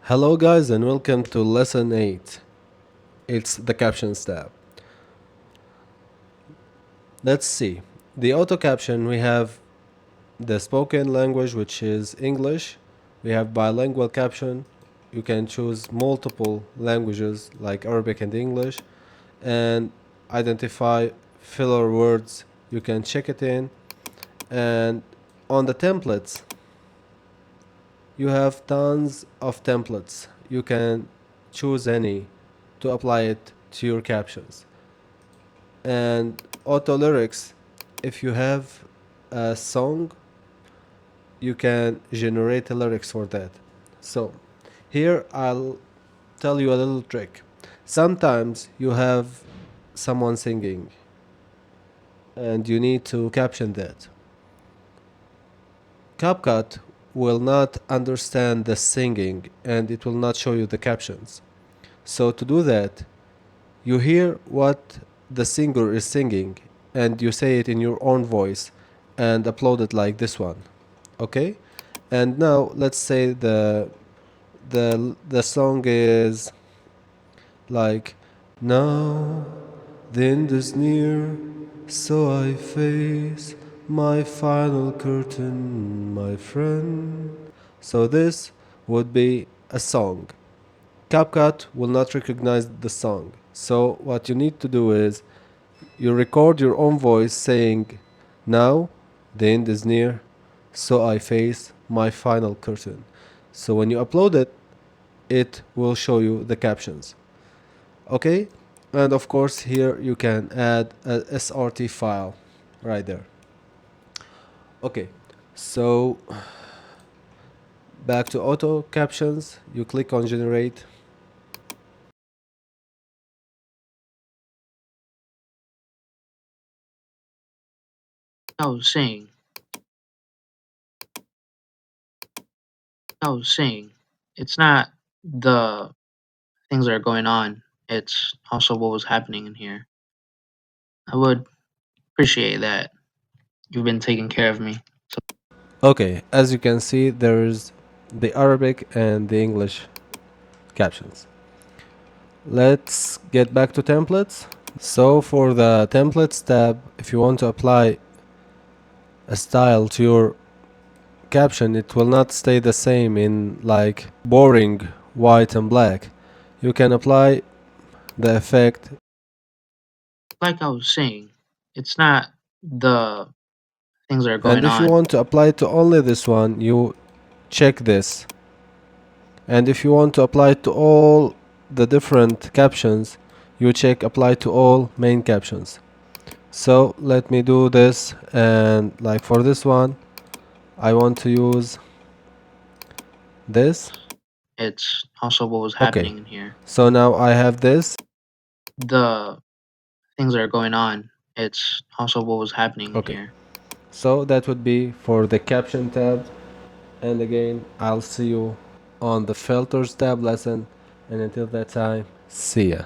Hello guys and welcome to lesson 8. It's the Captions tab. Let's see. The auto caption, we have the spoken language, which is English. We have bilingual caption. You can choose multiple languages like Arabic and English and identify filler words. You can check it in. And on the templates, you have tons of templates. You can choose any to apply it to your captions. And auto lyrics, if you have a song, you can generate the lyrics for that. So here I'll tell you a little trick. Sometimes you have someone singing and you need to caption that. CapCut will not understand the singing and it will not show you the captions. So to do that, you hear what the singer is singing and you say it in your own voice and upload it like this one. Okay? And now let's say the song is like, now the end is near, so I face my final curtain, my friend. So this would be a song. CapCut will not recognize the song. So what you need to do is you record your own voice saying, now the end is near, so I face my final curtain. So when you upload it, it will show you the captions. Okay? And of course here you can add a SRT file right there. Okay, so back to auto captions, you click on generate. I was saying, it's not the things that are going on, it's also what was happening in here. I would appreciate that you've been taking care of me. Okay, as you can see, there's the Arabic and the English captions. Let's get back to templates. So for the templates tab, if you want to apply a style to your caption, it will not stay the same in like boring white and black. You can apply the effect. Like I was saying, it's not the things that are And going if you on. want to apply to only this one, you check this. And if you want to apply to all the different captions, you check apply to all main captions. So let me do this, and like for this one I want to use this. It's also what was Okay, happening in here. so now I have this. The things that are going on, it's also what was happening in Okay, here. so that would be for the caption tab. And again, I'll see you on the filters tab lesson, and until that time, see ya.